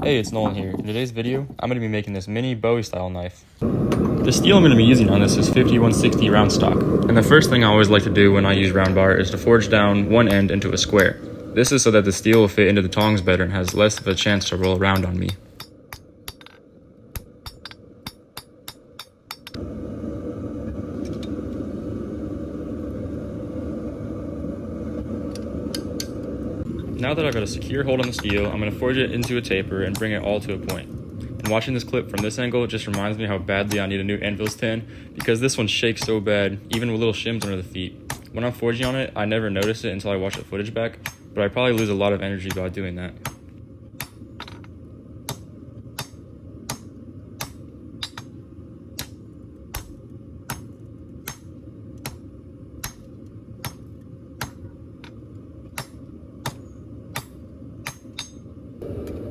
Hey, it's Nolan here. In today's video, I'm going to be making this mini Bowie style knife. The steel I'm going to be using on this is 5160 round stock. And the first thing I always like to do when I use round bar is to forge down one end into a square. This is so that the steel will fit into the tongs better and has less of a chance to roll around on me. Now that I've got a secure hold on the steel, I'm going to forge it into a taper and bring it all to a point. And watching this clip from this angle just reminds me how badly I need a new anvil stand, because this one shakes so bad, even with little shims under the feet. When I'm forging on it, I never notice it until I watch the footage back, but I probably lose a lot of energy by doing that.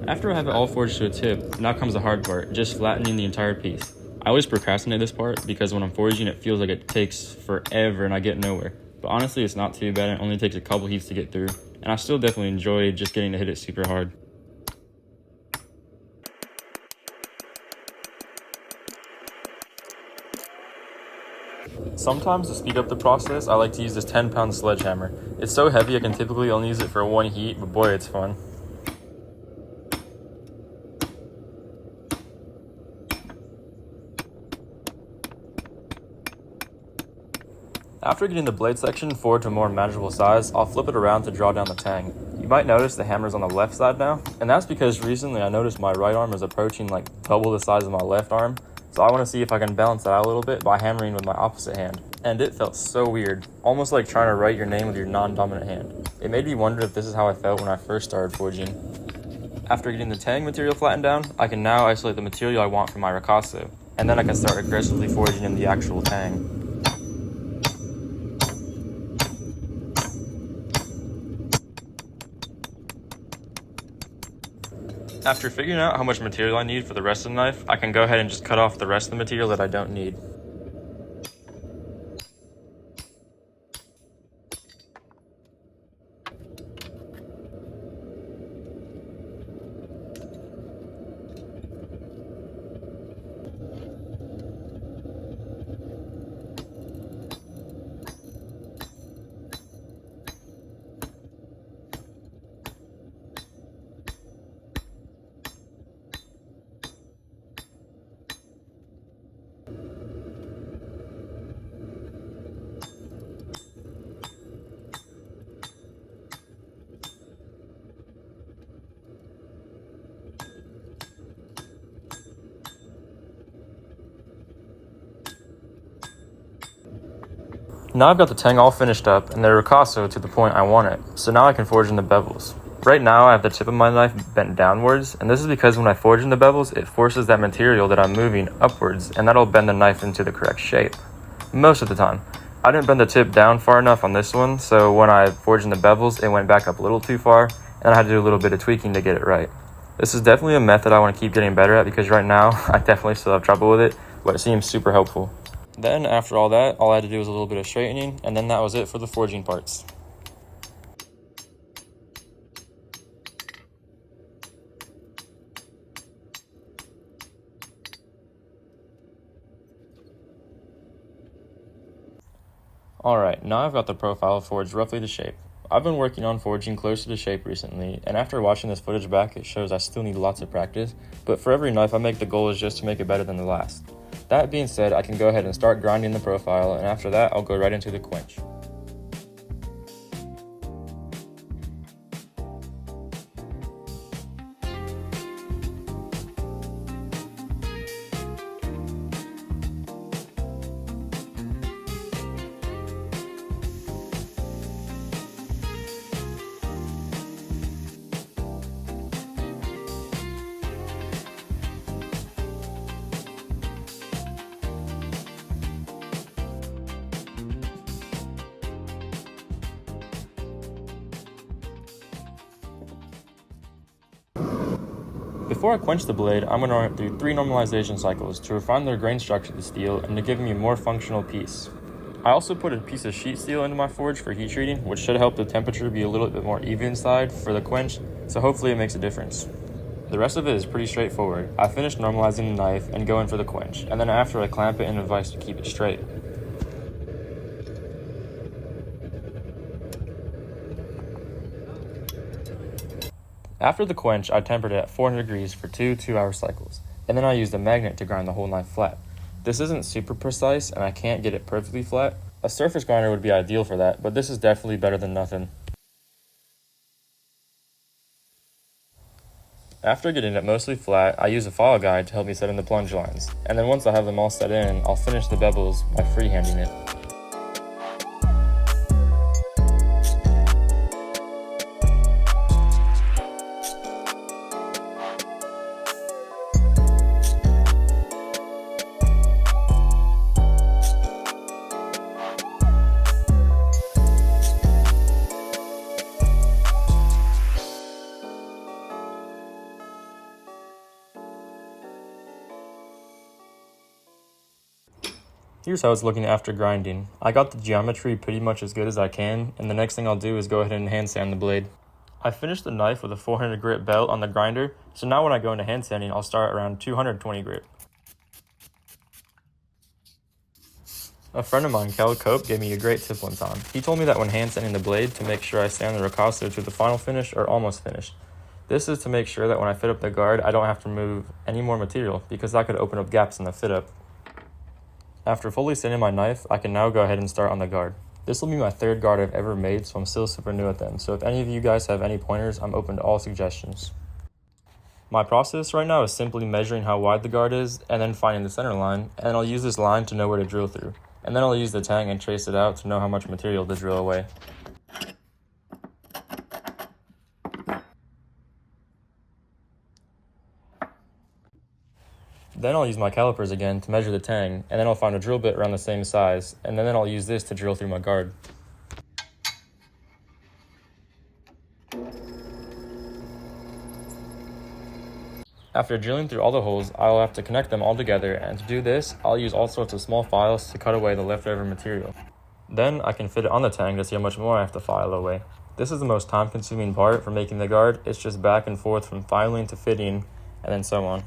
After I have it all forged to a tip, now comes the hard part, just flattening the entire piece. I always procrastinate this part because when I'm forging it feels like it takes forever and I get nowhere. But honestly, it's not too bad, it only takes a couple heats to get through, and I still definitely enjoy just getting to hit it super hard. Sometimes to speed up the process, I like to use this 10-pound sledgehammer. It's so heavy I can typically only use it for one heat, but boy, it's fun. After getting the blade section forward to a more manageable size, I'll flip it around to draw down the tang. You might notice the hammer's on the left side now, and that's because recently I noticed my right arm is approaching like double the size of my left arm, so I want to see if I can balance that out a little bit by hammering with my opposite hand. And it felt so weird, almost like trying to write your name with your non-dominant hand. It made me wonder if this is how I felt when I first started forging. After getting the tang material flattened down, I can now isolate the material I want for my ricasso, and then I can start aggressively forging in the actual tang. After figuring out how much material I need for the rest of the knife, I can go ahead and just cut off the rest of the material that I don't need. Now I've got the tang all finished up and the ricasso to the point I want it, so now I can forge in the bevels. Right now I have the tip of my knife bent downwards, and this is because when I forge in the bevels, it forces that material that I'm moving upwards, and that'll bend the knife into the correct shape. Most of the time. I didn't bend the tip down far enough on this one, so when I forged in the bevels, it went back up a little too far, and I had to do a little bit of tweaking to get it right. This is definitely a method I want to keep getting better at, because right now I definitely still have trouble with it, but it seems super helpful. Then, after all that, all I had to do was a little bit of straightening, and then that was it for the forging parts. Alright, now I've got the profile forged roughly to shape. I've been working on forging closer to shape recently, and after watching this footage back, it shows I still need lots of practice, but for every knife I make, the goal is just to make it better than the last. That being said, I can go ahead and start grinding the profile, and after that, I'll go right into the quench. Before I quench the blade, I'm going to run through 3 normalization cycles to refine the grain structure of the steel and to give me a more functional piece. I also put a piece of sheet steel into my forge for heat treating, which should help the temperature be a little bit more even inside for the quench, so hopefully it makes a difference. The rest of it is pretty straightforward. I finish normalizing the knife and go in for the quench, and then after I clamp it in a vise to keep it straight. After the quench, I tempered it at 400 degrees for two 2-hour cycles, and then I used a magnet to grind the whole knife flat. This isn't super precise, and I can't get it perfectly flat. A surface grinder would be ideal for that, but this is definitely better than nothing. After getting it mostly flat, I use a file guide to help me set in the plunge lines, and then once I have them all set in, I'll finish the bevels by freehanding it. Here's how it's looking after grinding. I got the geometry pretty much as good as I can, and the next thing I'll do is go ahead and hand sand the blade. I finished the knife with a 400 grit belt on the grinder, so now when I go into hand sanding, I'll start around 220 grit. A friend of mine, Cal Cope, gave me a great tip one time. He told me that when hand sanding the blade, to make sure I sand the ricasso to the final finish or almost finished. This is to make sure that when I fit up the guard, I don't have to remove any more material, because that could open up gaps in the fit up. After fully sanding my knife, I can now go ahead and start on the guard. This will be my third guard I've ever made, so I'm still super new at them. So if any of you guys have any pointers, I'm open to all suggestions. My process right now is simply measuring how wide the guard is, and then finding the center line, and I'll use this line to know where to drill through. And then I'll use the tang and trace it out to know how much material to drill away. Then I'll use my calipers again to measure the tang, and then I'll find a drill bit around the same size, and then I'll use this to drill through my guard. After drilling through all the holes, I'll have to connect them all together, and to do this, I'll use all sorts of small files to cut away the leftover material. Then I can fit it on the tang to see how much more I have to file away. This is the most time-consuming part for making the guard. It's just back and forth from filing to fitting, and then so on.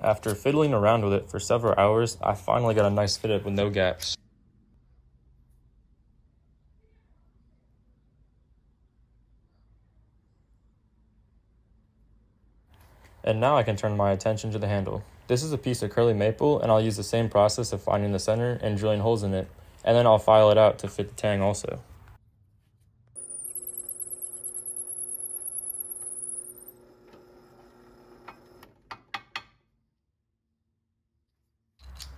After fiddling around with it for several hours, I finally got a nice fit up with no gaps. And now I can turn my attention to the handle. This is a piece of curly maple, and I'll use the same process of finding the center and drilling holes in it, and then I'll file it out to fit the tang also.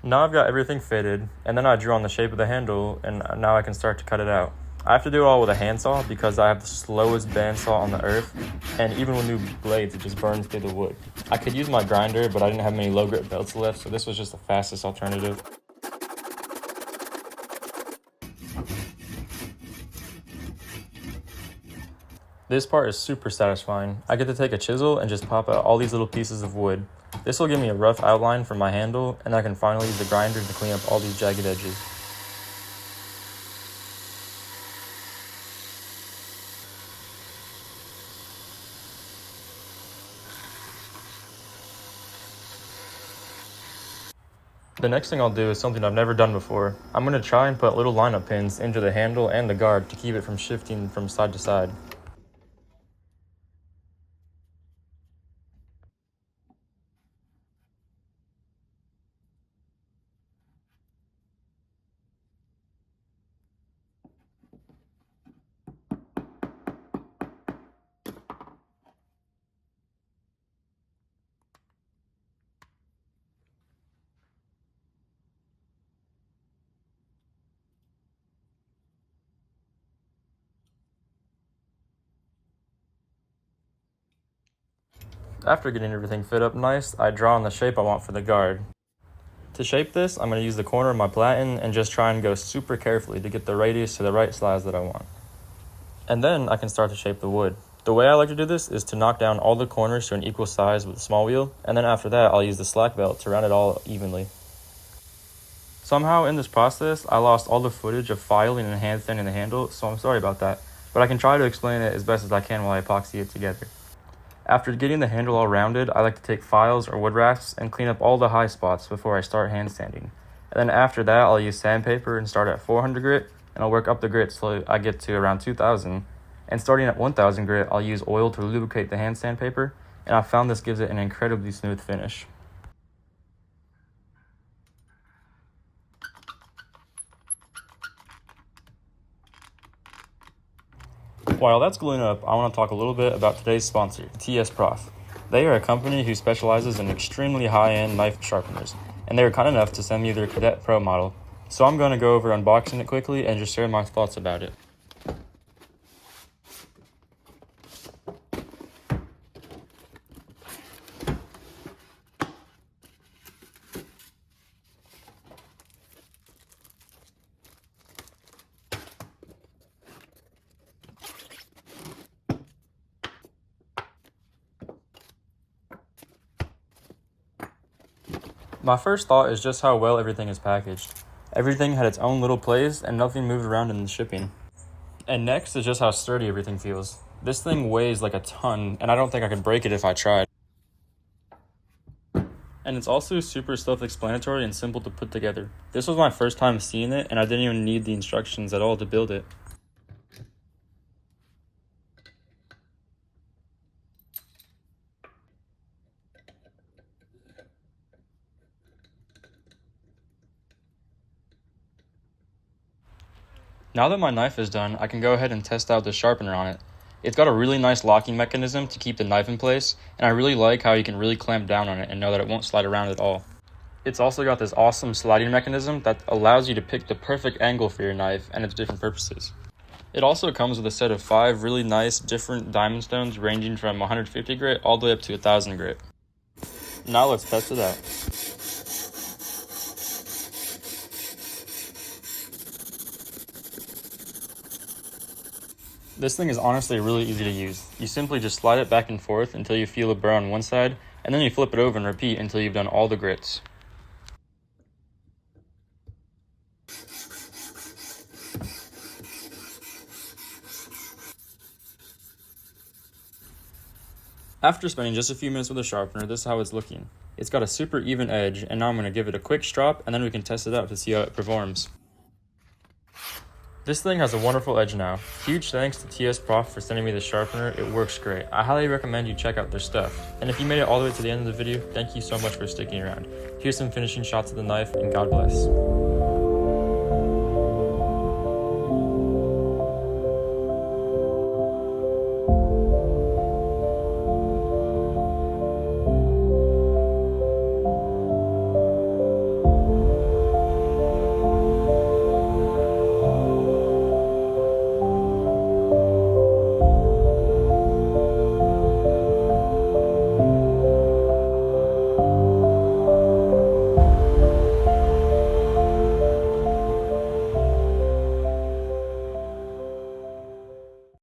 Now I've got everything fitted, and then I drew on the shape of the handle, and now I can start to cut it out. I have to do it all with a handsaw because I have the slowest bandsaw on the earth, and even with new blades, it just burns through the wood. I could use my grinder, but I didn't have many low grit belts left, so this was just the fastest alternative. This part is super satisfying. I get to take a chisel and just pop out all these little pieces of wood. This will give me a rough outline for my handle, and I can finally use the grinder to clean up all these jagged edges. The next thing I'll do is something I've never done before. I'm going to try and put little lineup pins into the handle and the guard to keep it from shifting from side to side. After getting everything fit up nice, I draw on the shape I want for the guard. To shape this, I'm going to use the corner of my platen and just try and go super carefully to get the radius to the right size that I want. And then I can start to shape the wood. The way I like to do this is to knock down all the corners to an equal size with a small wheel, and then after that I'll use the slack belt to round it all evenly. Somehow in this process, I lost all the footage of filing and hand sanding the handle, so I'm sorry about that, but I can try to explain it as best as I can while I epoxy it together. After getting the handle all rounded, I like to take files or wood rasps and clean up all the high spots before I start hand sanding. And then after that, I'll use sandpaper and start at 400 grit, and I'll work up the grit till I get to around 2000. And starting at 1000 grit, I'll use oil to lubricate the hand sandpaper, and I found this gives it an incredibly smooth finish. While that's gluing up, I want to talk a little bit about today's sponsor, TS Prof. They are a company who specializes in extremely high-end knife sharpeners, and they were kind enough to send me their Cadet Pro model. So I'm going to go over unboxing it quickly and just share my thoughts about it. My first thought is just how well everything is packaged. Everything had its own little place and nothing moved around in the shipping. And next is just how sturdy everything feels. This thing weighs like a ton, and I don't think I could break it if I tried. And it's also super self-explanatory and simple to put together. This was my first time seeing it, and I didn't even need the instructions at all to build it. Now that my knife is done, I can go ahead and test out the sharpener on it. It's got a really nice locking mechanism to keep the knife in place, and I really like how you can really clamp down on it and know that it won't slide around at all. It's also got this awesome sliding mechanism that allows you to pick the perfect angle for your knife and its different purposes. It also comes with a set of 5 really nice different diamond stones ranging from 150 grit all the way up to 1000 grit. Now let's test it out. This thing is honestly really easy to use. You simply just slide it back and forth until you feel a burr on one side, and then you flip it over and repeat until you've done all the grits. After spending just a few minutes with the sharpener, this is how it's looking. It's got a super even edge, and now I'm going to give it a quick strop, and then we can test it out to see how it performs. This thing has a wonderful edge now. Huge thanks to TS Prof for sending me the sharpener, it works great. I highly recommend you check out their stuff. And if you made it all the way to the end of the video, thank you so much for sticking around. Here's some finishing shots of the knife, and God bless.